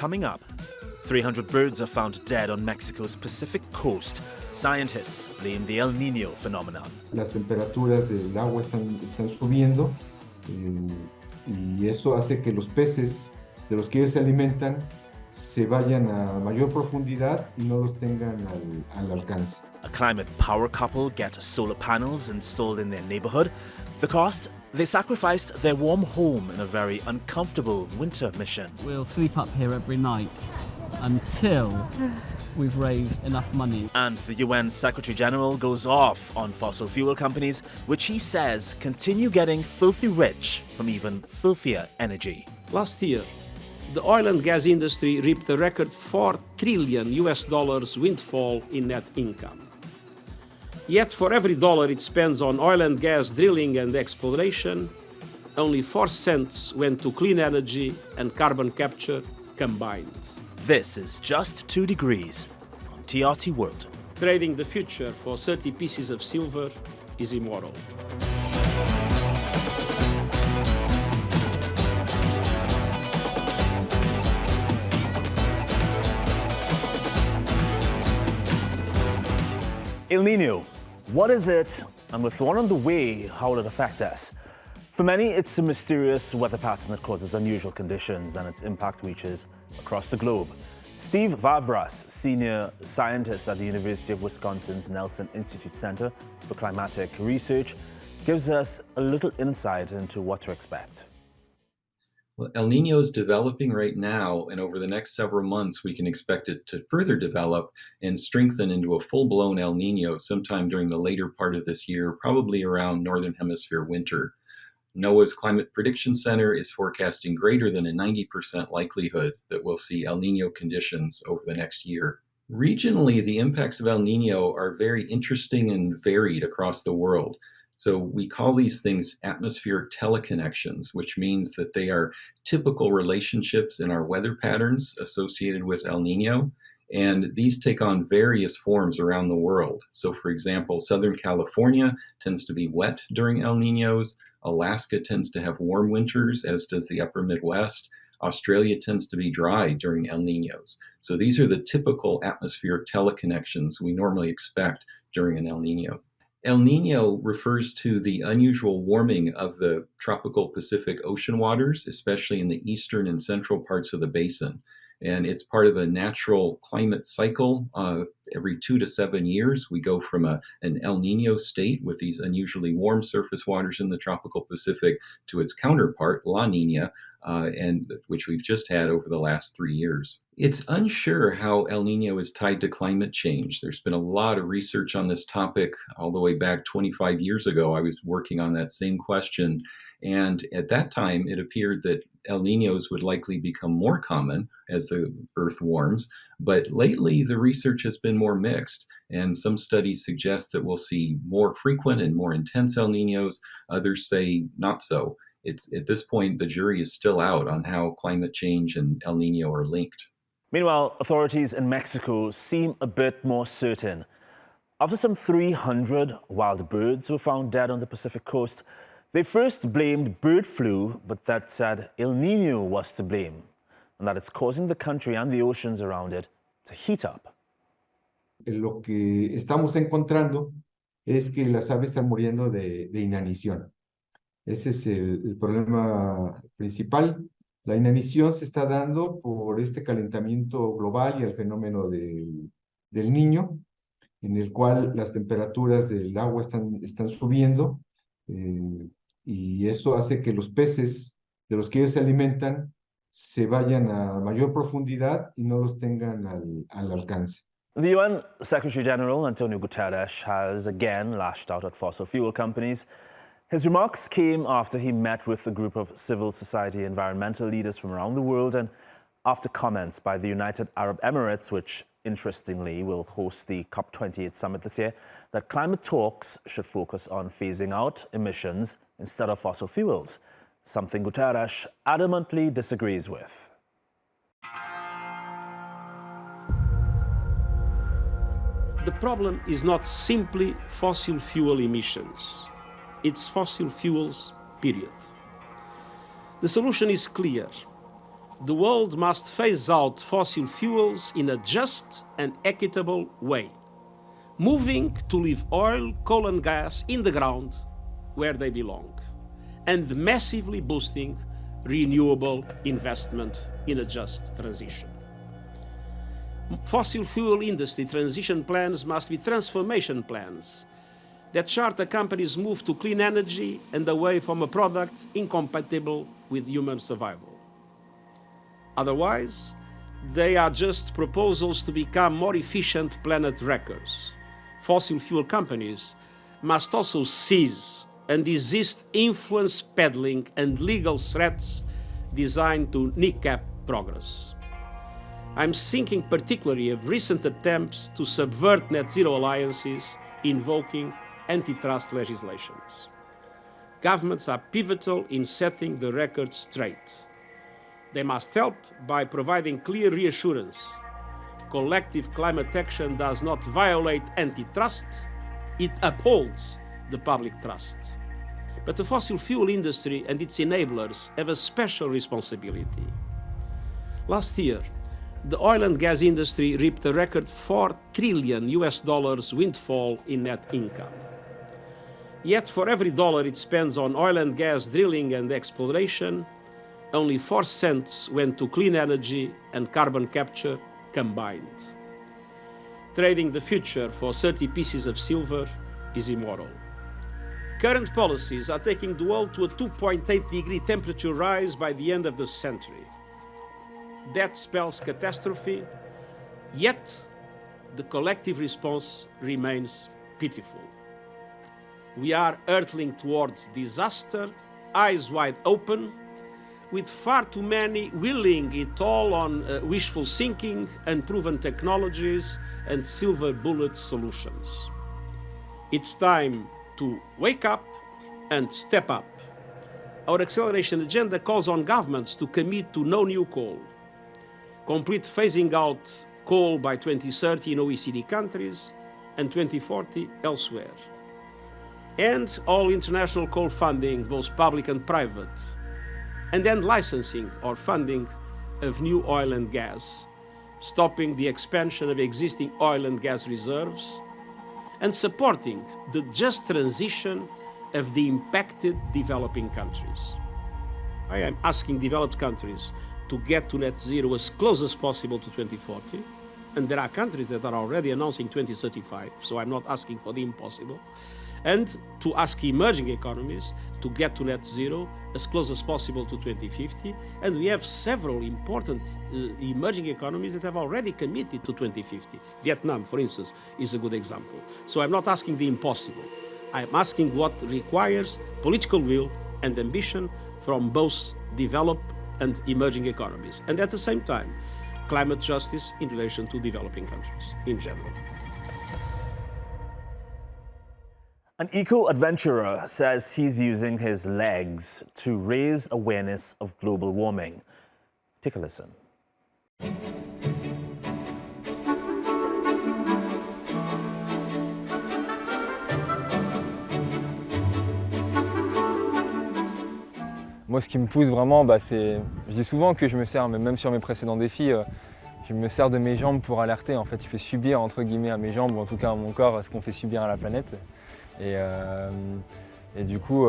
coming up. 300 birds are found dead on Mexico's Pacific coast. Scientists blame the El Nino phenomenon. Las temperaturas del agua están subiendo y eso hace que los peces de los que ellos se alimentan se vayan a mayor profundidad y no los tengan al alcance. A climate power couple get solar panels installed in their neighborhood. The cost? They sacrificed their warm home in a very uncomfortable winter mission. We'll sleep up here every night until we've raised enough money. And the UN Secretary General goes off on fossil fuel companies, which he says continue getting filthy rich from even filthier energy. Last year, the oil and gas industry reaped a record $4 trillion windfall in net income. Yet for every dollar it spends on oil and gas drilling and exploration, only 4 cents went to clean energy and carbon capture combined. This is Just 2 Degrees on TRT World. Trading the future for 30 pieces of silver is immoral. El Nino, what is it? And with one on the way, how will it affect us? For many, it's a mysterious weather pattern that causes unusual conditions, and its impact reaches across the globe. Steve Vavras, senior scientist at the University of Wisconsin's Nelson Institute Center for Climatic Research, gives us a little insight into what to expect. Well, El Nino is developing right now, and over the next several months, we can expect it to further develop and strengthen into a full-blown El Nino sometime during the later part of this year, probably around Northern Hemisphere winter. NOAA's Climate Prediction Center is forecasting greater than a 90% likelihood that we'll see El Nino conditions over the next year. Regionally, the impacts of El Nino are very interesting and varied across the world. So we call these things atmospheric teleconnections, which means that they are typical relationships in our weather patterns associated with El Nino. And these take on various forms around the world. So for example, Southern California tends to be wet during El Ninos. Alaska tends to have warm winters, as does the upper Midwest. Australia tends to be dry during El Ninos. So these are the typical atmospheric teleconnections we normally expect during an El Nino. El Nino refers to the unusual warming of the tropical Pacific Ocean waters, especially in the eastern and central parts of the basin. And it's part of a natural climate cycle. Every 2 to 7 years, we go from an El Nino state with these unusually warm surface waters in the tropical Pacific to its counterpart, La Nina, and which we've just had over the last 3 years. It's unsure how El Nino is tied to climate change. There's been a lot of research on this topic all the way back 25 years ago. I was working on that same question. And at that time, it appeared that El Ninos would likely become more common as the Earth warms. But lately, the research has been more mixed. And some studies suggest that we'll see more frequent and more intense El Ninos. Others say not so. At this point, the jury is still out on how climate change and El Nino are linked. Meanwhile, authorities in Mexico seem a bit more certain. After some 300 wild birds were found dead on the Pacific coast, they first blamed bird flu, but that said El Nino was to blame, and that it's causing the country and the oceans around it to heat up. Lo que estamos encontrando es que las aves están muriendo de inanición. Ese es el problema principal. La inanición se está dando por este calentamiento global y el fenómeno del Niño, en el cual las temperaturas del agua están subiendo, y eso hace que los peces de los que ellos se alimentan se vayan a mayor profundidad y no los tengan al alcance. The UN Secretary General Antonio Guterres has again lashed out at fossil fuel companies. His remarks came after he met with a group of civil society environmental leaders from around the world and after comments by the United Arab Emirates, which interestingly will host the COP28 summit this year, that climate talks should focus on phasing out emissions instead of fossil fuels, something Guterres adamantly disagrees with. The problem is not simply fossil fuel emissions. It's fossil fuels, period. The solution is clear. the world must phase out fossil fuels in a just and equitable way, moving to leave oil, coal and gas in the ground where they belong, and massively boosting renewable investment in a just transition. Fossil fuel industry transition plans must be transformation plans that chart a company's move to clean energy and away from a product incompatible with human survival. Otherwise, they are just proposals to become more efficient planet wreckers. Fossil fuel companies must also cease and desist influence peddling and legal threats designed to kneecap progress. I'm thinking particularly of recent attempts to subvert net zero alliances invoking antitrust legislations. Governments are pivotal in setting the record straight. They must help by providing clear reassurance. Collective climate action does not violate antitrust, it upholds the public trust. But the fossil fuel industry and its enablers have a special responsibility. Last year, the oil and gas industry reaped a record $4 trillion windfall in net income. Yet for every dollar it spends on oil and gas drilling and exploration, only 4 cents went to clean energy and carbon capture combined. Trading the future for 30 pieces of silver is immoral. Current policies are taking the world to a 2.8-degree temperature rise by the end of the century. That spells catastrophe, yet the collective response remains pitiful. We are hurtling towards disaster, eyes wide open, with far too many willing it all on wishful thinking, unproven technologies, and silver bullet solutions. It's time to wake up and step up. Our acceleration agenda calls on governments to commit to no new coal, complete phasing out coal by 2030 in OECD countries and 2040 elsewhere, and all international coal funding, both public and private, and end licensing or funding of new oil and gas, stopping the expansion of existing oil and gas reserves, and supporting the just transition of the impacted developing countries. I am asking developed countries to get to net zero as close as possible to 2040, and there are countries that are already announcing 2035, so I'm not asking for the impossible, and to ask emerging economies to get to net zero as close as possible to 2050, and we have several important emerging economies that have already committed to 2050. Vietnam, for instance, is a good example. So I'm not asking the impossible. I'm asking what requires political will and ambition from both developed and emerging economies, and at the same time, climate justice in relation to developing countries in general. An eco-adventurer says he's using his legs to raise awareness of global warming. Take a listen. Moi, ce qui me pousse vraiment, c'est... Je dis souvent que je me sers, mais même sur mes précédents défis, je me sers de mes jambes pour alerter. En fait, je fais subir, entre guillemets, à mes jambes, ou en tout cas à mon corps, ce qu'on fait subir à la planète. Et du coup,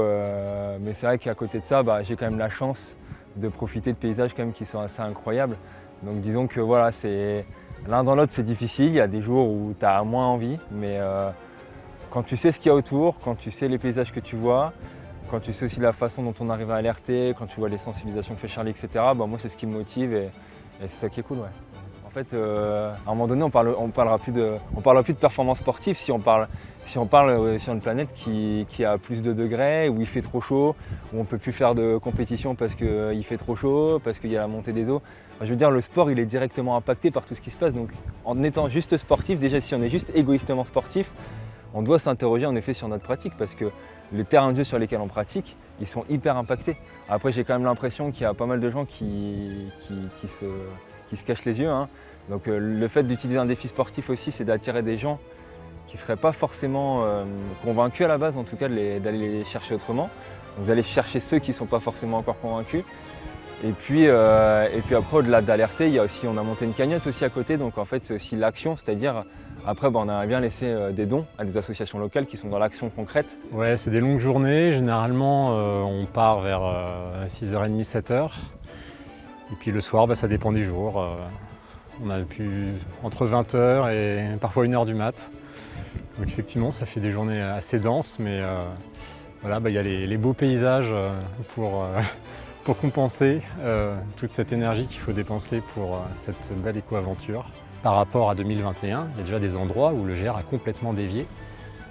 mais c'est vrai qu'à côté de ça, j'ai quand même la chance de profiter de paysages quand même qui sont assez incroyables. Donc disons que voilà, c'est l'un dans l'autre, c'est difficile. Il y a des jours où tu as moins envie, mais quand tu sais ce qu'il y a autour, quand tu sais les paysages que tu vois, quand tu sais aussi la façon dont on arrive à alerter, quand tu vois les sensibilisations que fait Charlie, etc., moi c'est ce qui me motive et c'est ça qui est cool. Ouais. En fait, à un moment donné, on parlera plus de performance sportive si on parle sur une planète qui a plus de degrés, où il fait trop chaud, où on ne peut plus faire de compétition parce qu'il fait trop chaud, parce qu'il y a la montée des eaux. Enfin, je veux dire, le sport, il est directement impacté par tout ce qui se passe. Donc, en étant juste sportif, déjà si on est juste égoïstement sportif, on doit s'interroger en effet sur notre pratique parce que les terrains de jeu sur lesquels on pratique, ils sont hyper impactés. Après, j'ai quand même l'impression qu'il y a pas mal de gens qui se cachent les yeux. Hein. Donc le fait d'utiliser un défi sportif aussi, c'est d'attirer des gens qui ne seraient pas forcément convaincus à la base, en tout cas d'aller les chercher autrement. Donc d'aller chercher ceux qui ne sont pas forcément encore convaincus. Et puis après, au-delà d'alerter, il y a aussi, on a monté une cagnotte aussi à côté, donc en fait c'est aussi l'action, c'est-à-dire après on aimerait bien laisser des dons à des associations locales qui sont dans l'action concrète. Ouais, c'est des longues journées, généralement on part vers 6h30, 7h. Et puis le soir, ça dépend des jours. On a pu entre 20h et parfois 1h du mat. Donc effectivement, ça fait des journées assez denses, mais voilà, il y a les beaux paysages pour compenser toute cette énergie qu'il faut dépenser pour cette belle éco-aventure. Par rapport à 2021, il y a déjà des endroits où le GR a complètement dévié,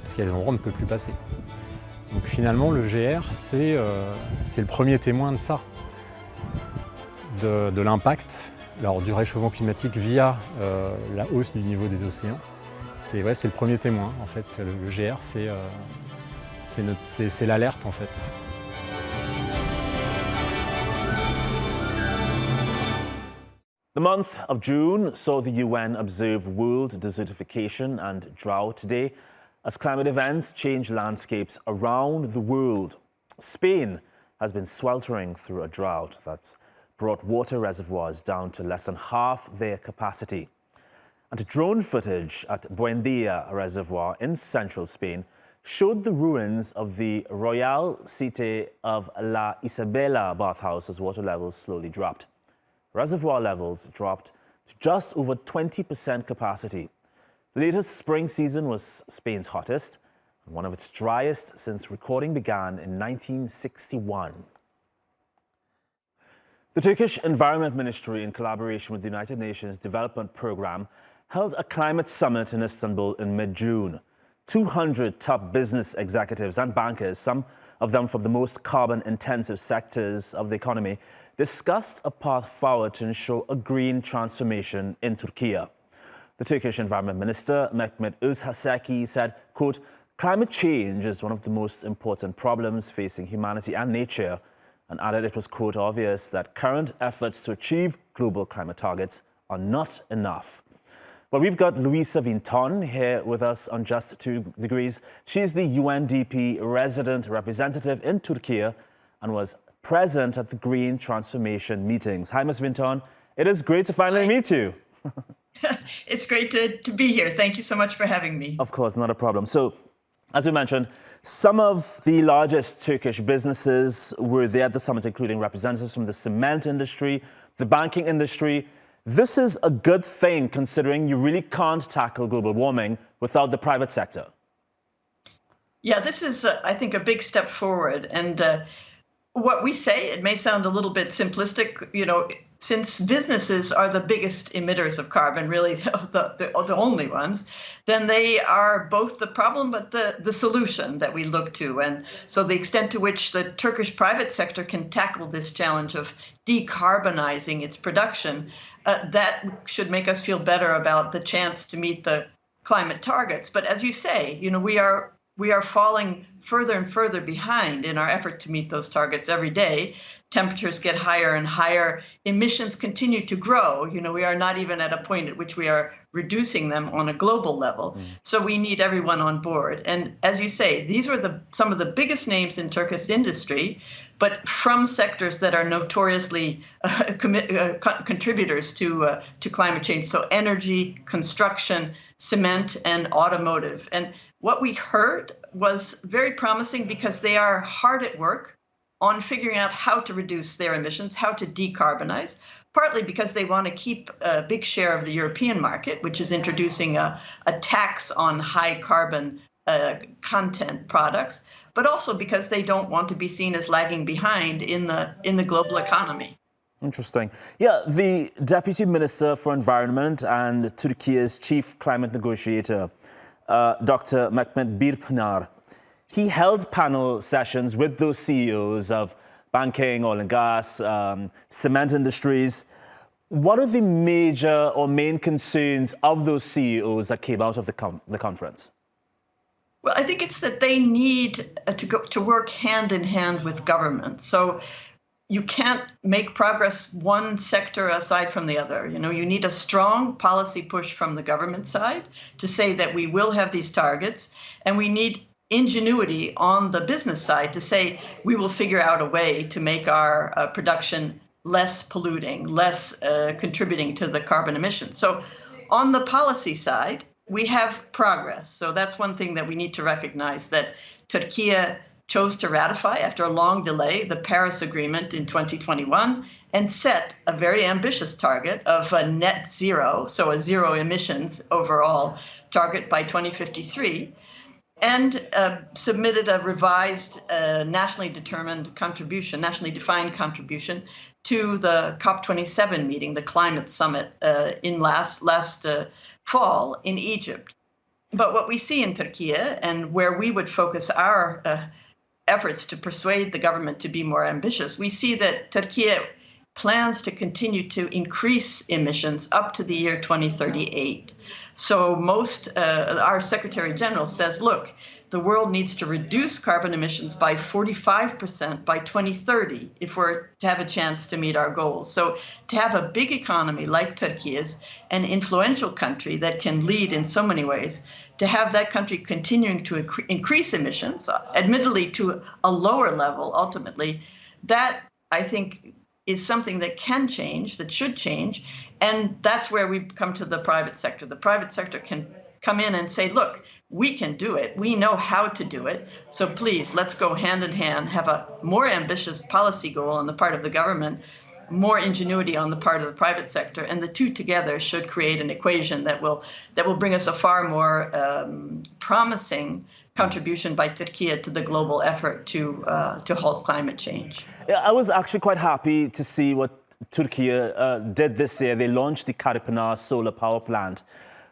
parce qu'il y a des endroits où on ne peut plus passer. Donc finalement, le GR, c'est le premier témoin de ça, de l'impact du réchauffement climatique via la hausse du niveau des océans. C'est le premier témoin, en fait. Le GR, c'est l'alerte, en fait. The month of June saw the UN observe world desertification and drought day as climate events change landscapes around the world. Spain has been sweltering through a drought that's brought water reservoirs down to less than half their capacity. And drone footage at Buendia Reservoir in central Spain showed the ruins of the Royal Cité of La Isabela bathhouse as water levels slowly dropped. Reservoir levels dropped to just over 20% capacity. The latest spring season was Spain's hottest and one of its driest since recording began in 1961. The Turkish Environment Ministry, in collaboration with the United Nations Development Programme, held a climate summit in Istanbul in mid-June. 200 top business executives and bankers, some of them from the most carbon-intensive sectors of the economy, discussed a path forward to ensure a green transformation in Türkiye. The Turkish Environment Minister, Mehmet Özhaseki, said, quote, "Climate change is one of the most important problems facing humanity and nature," and added it was, quote, "obvious that current efforts to achieve global climate targets are not enough." Well, we've got Louisa Vinton here with us on Just 2 Degrees. She's the UNDP resident representative in Türkiye and was present at the Green Transformation meetings. Hi, Ms. Vinton. It is great to finally meet you. It's great to be here. Thank you so much for having me. Of course, not a problem. So, as we mentioned, some of the largest Turkish businesses were there at the summit, including representatives from the cement industry, the banking industry. This is a good thing, considering you really can't tackle global warming without the private sector. Yeah, this is, I think, a big step forward. And what we say, it may sound a little bit simplistic, since businesses are the biggest emitters of carbon, really the only ones, then they are both the problem but the solution that we look to. And so the extent to which the Turkish private sector can tackle this challenge of decarbonizing its production, that should make us feel better about the chance to meet the climate targets. But as you say, we are falling further and further behind in our effort to meet those targets every day. Temperatures get higher and higher. Emissions continue to grow. We are not even at a point at which we are reducing them on a global level. So we need everyone on board. And as you say, these were some of the biggest names in Turkish industry, but from sectors that are notoriously contributors to climate change. So energy, construction, cement, and automotive. And what we heard was very promising because they are hard at work on figuring out how to reduce their emissions, how to decarbonize, partly because they want to keep a big share of the European market, which is introducing a tax on high carbon content products, but also because they don't want to be seen as lagging behind in the global economy. Interesting. Yeah, the Deputy Minister for Environment and Türkiye's Chief Climate Negotiator, Dr. Mehmet Birpınar, he held panel sessions with those CEOs of banking, oil and gas, cement industries. What are the major or main concerns of those CEOs that came out of the conference? Well, I think it's that they need to work hand in hand with government. So you can't make progress one sector aside from the other. You need a strong policy push from the government side to say that we will have these targets, and we need ingenuity on the business side to say we will figure out a way to make our production less polluting, less contributing to the carbon emissions. So on the policy side, we have progress. So that's one thing that we need to recognize, that Türkiye chose to ratify, after a long delay, the Paris Agreement in 2021 and set a very ambitious target of a net zero, so a zero emissions overall target by 2053, and submitted a revised nationally defined contribution to the COP27 meeting, the climate summit in last fall in Egypt. But what we see in Türkiye, and where we would focus our efforts to persuade the government to be more ambitious, we see that Türkiye plans to continue to increase emissions up to the year 2038. So our Secretary General says, look, the world needs to reduce carbon emissions by 45% by 2030 if we're to have a chance to meet our goals. So to have a big economy like Türkiye's, an influential country that can lead in so many ways, to have that country continuing to increase emissions, admittedly to a lower level ultimately, that I think is something that can change, that should change. And that's where we come to the private sector. The private sector can come in and say, look, we can do it. We know how to do it. So please, let's go hand in hand, have a more ambitious policy goal on the part of the government, more ingenuity on the part of the private sector, and the two together should create an equation that will bring us a far more promising contribution by Türkiye to the global effort to halt climate change. Yeah, I was actually quite happy to see what Türkiye did this year. They launched the Karapınar solar power plant,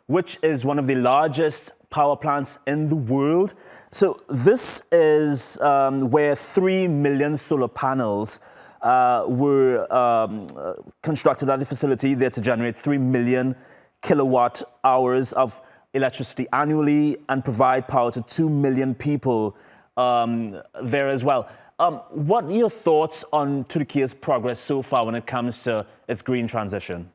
which is one of the largest power plants in the world. So this is where 3 million solar panels were constructed at the facility there to generate 3 million kilowatt hours of electricity annually and provide power to 2 million people there as well. What are your thoughts on Türkiye's progress so far when it comes to its green transition?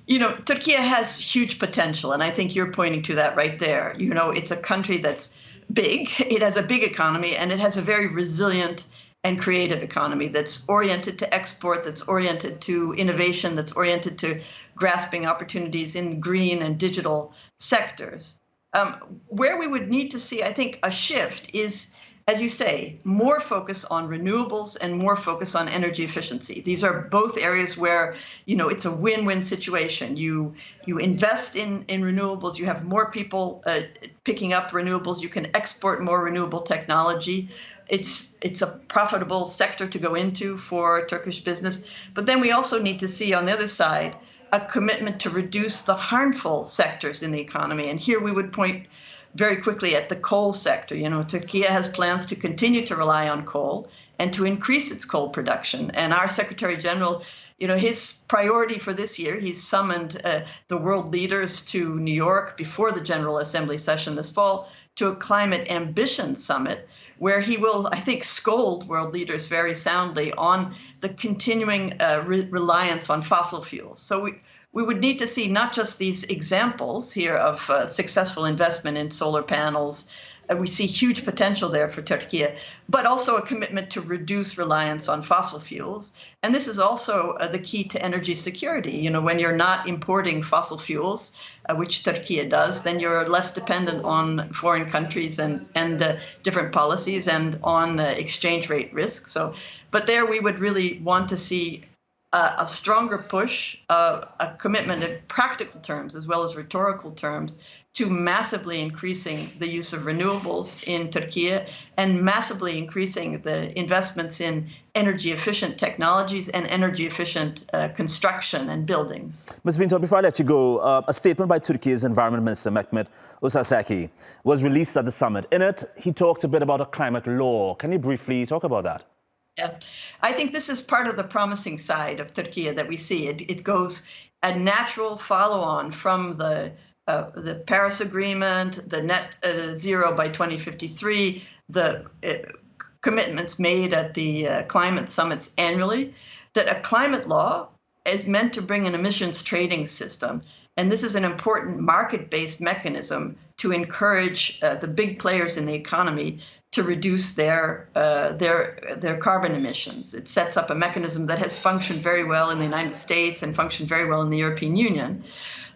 You know, Türkiye has huge potential, and I think you're pointing to that right there. You know, it's a country that's big, it has a big economy, and it has a very resilient and creative economy that's oriented to export, that's oriented to innovation, that's oriented to grasping opportunities in green and digital sectors. Where we would need to see, I think, a shift is, as you say, more focus on renewables and more focus on energy efficiency. These are both areas where, you know, it's a win-win situation. You invest in renewables, you have more people picking up renewables, you can export more renewable technology. It's a profitable sector to go into for Turkish business. But then we also need to see on the other side a commitment to reduce the harmful sectors in the economy. And here we would point very quickly at the coal sector. You know, Türkiye has plans to continue to rely on coal and to increase its coal production. And our Secretary General, you know, his priority for this year, he's summoned the world leaders to New York before the General Assembly session this fall to a climate ambition summit, where he will, I think, scold world leaders very soundly on the continuing reliance on fossil fuels. So we would need to see not just these examples here of successful investment in solar panels. We see huge potential there for Türkiye, but also a commitment to reduce reliance on fossil fuels. And this is also the key to energy security. You know, when you're not importing fossil fuels, which Türkiye does, then you're less dependent on foreign countries and different policies and on exchange rate risk. So, but there we would really want to see a stronger push, a commitment in practical terms as well as rhetorical terms to massively increasing the use of renewables in Türkiye and massively increasing the investments in energy efficient technologies and energy efficient construction and buildings. Ms. Vinton, before I let you go, a statement by Turkey's Environment Minister Mehmet Osaseki was released at the summit. In it, he talked a bit about a climate law. Can you briefly talk about that? Yeah, I think this is part of the promising side of Türkiye that we see. It goes a natural follow-on from the Paris Agreement, the net zero by 2053, the commitments made at the climate summits annually, that a climate law is meant to bring an emissions trading system. And this is an important market-based mechanism to encourage the big players in the economy to reduce their carbon emissions. It sets up a mechanism that has functioned very well in the United States and functioned very well in the European Union.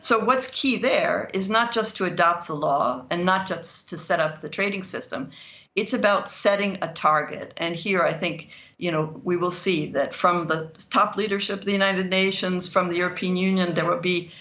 So what's key there is not just to adopt the law and not just to set up the trading system. It's about setting a target. And here I think, we will see that from the top leadership of the United Nations, from the European Union, there will be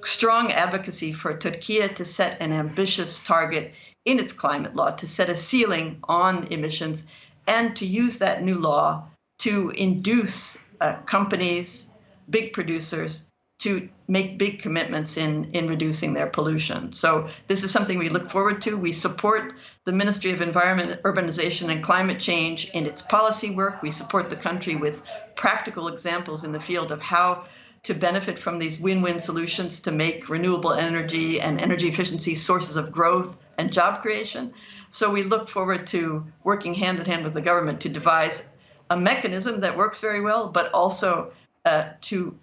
strong advocacy for Türkiye to set an ambitious target in its climate law, to set a ceiling on emissions, and to use that new law to induce companies, big producers, to make big commitments in reducing their pollution. So this is something we look forward to. We support the Ministry of Environment, Urbanization and Climate Change in its policy work. We support the country with practical examples in the field of how to benefit from these win-win solutions to make renewable energy and energy efficiency sources of growth and job creation. So we look forward to working hand in hand with the government to devise a mechanism that works very well, but also to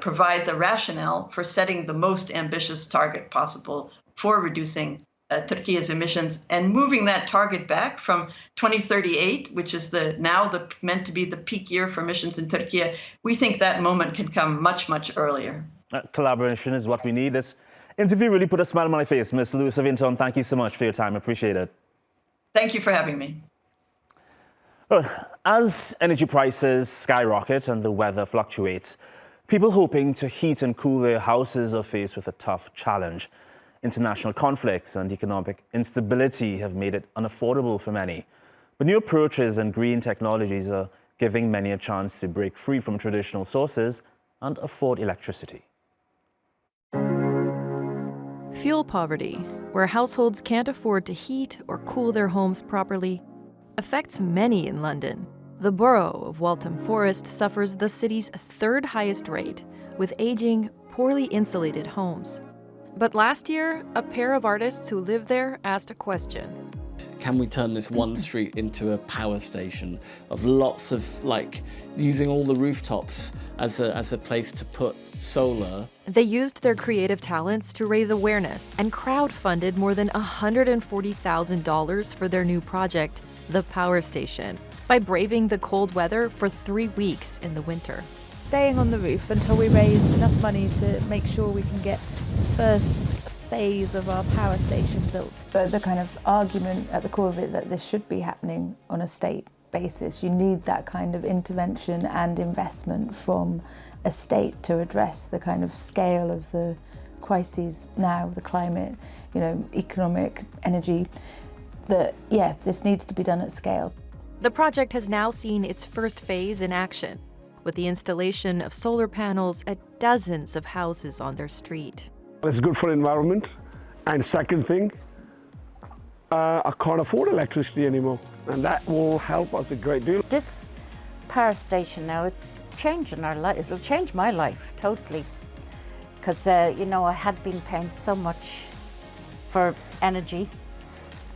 provide the rationale for setting the most ambitious target possible for reducing Türkiye's emissions and moving that target back from 2038, which is meant to be the peak year for emissions in Türkiye. We think that moment can come much, much earlier. Collaboration is what we need. This interview really put a smile on my face. Ms. Louisa Vinton, thank you so much for your time. I appreciate it. Thank you for having me. As energy prices skyrocket and the weather fluctuates, people hoping to heat and cool their houses are faced with a tough challenge. International conflicts and economic instability have made it unaffordable for many. But new approaches and green technologies are giving many a chance to break free from traditional sources and afford electricity. Fuel poverty, where households can't afford to heat or cool their homes properly, affects many in London. The borough of Waltham Forest suffers the city's third highest rate, with aging, poorly insulated homes. But last year, a pair of artists who live there asked a question. Can we turn this one street into a power station of lots of, using all the rooftops as a place to put solar? They used their creative talents to raise awareness and crowdfunded more than $140,000 for their new project, the Power Station, by braving the cold weather for 3 weeks in the winter. Staying on the roof until we raise enough money to make sure we can get the first phase of our power station built. The kind of argument at the core of it is that this should be happening on a state basis. You need that kind of intervention and investment from a state to address the kind of scale of the crises now, the climate, economic, energy, this needs to be done at scale. The project has now seen its first phase in action, with the installation of solar panels at dozens of houses on their street. It's good for the environment. And second thing, I can't afford electricity anymore, and that will help us a great deal. This power station now, it's changing our life. It'll change my life totally, because I had been paying so much for energy,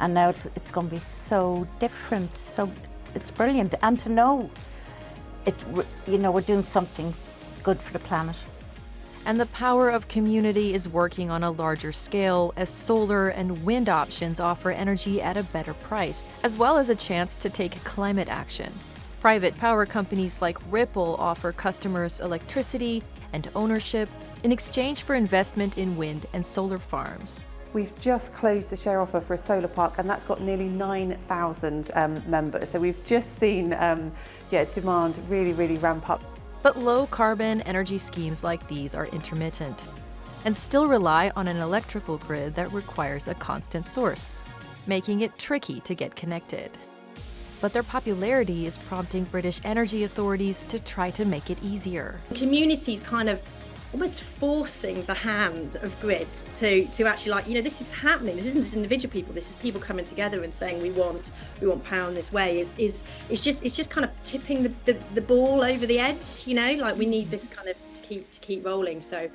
and now it's going to be so different. So it's brilliant, and to know we're doing something good for the planet. And the power of community is working on a larger scale as solar and wind options offer energy at a better price, as well as a chance to take climate action. Private power companies like Ripple offer customers electricity and ownership in exchange for investment in wind and solar farms. We've just closed the share offer for a solar park, and that's got nearly 9,000 members. So we've just seen demand really ramp up. But low-carbon energy schemes like these are intermittent and still rely on an electrical grid that requires a constant source, making it tricky to get connected. But their popularity is prompting British energy authorities to try to make it easier. Communities kind of almost forcing the hand of grids to actually this is happening. This isn't just individual people. This is people coming together and saying we want power in this way. It's just kind of tipping the ball over the edge. We need this kind of to keep rolling. So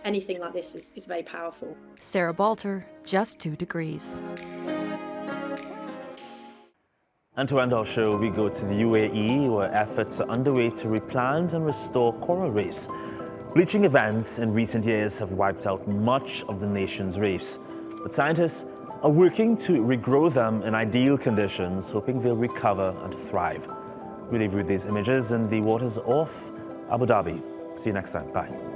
anything like this is very powerful. Sarah Balter, Just 2 Degrees. And to end our show, we go to the UAE, where efforts are underway to replant and restore coral reefs. Bleaching events in recent years have wiped out much of the nation's reefs, but scientists are working to regrow them in ideal conditions, hoping they'll recover and thrive. We leave you with these images in the waters off Abu Dhabi. See you next time. Bye.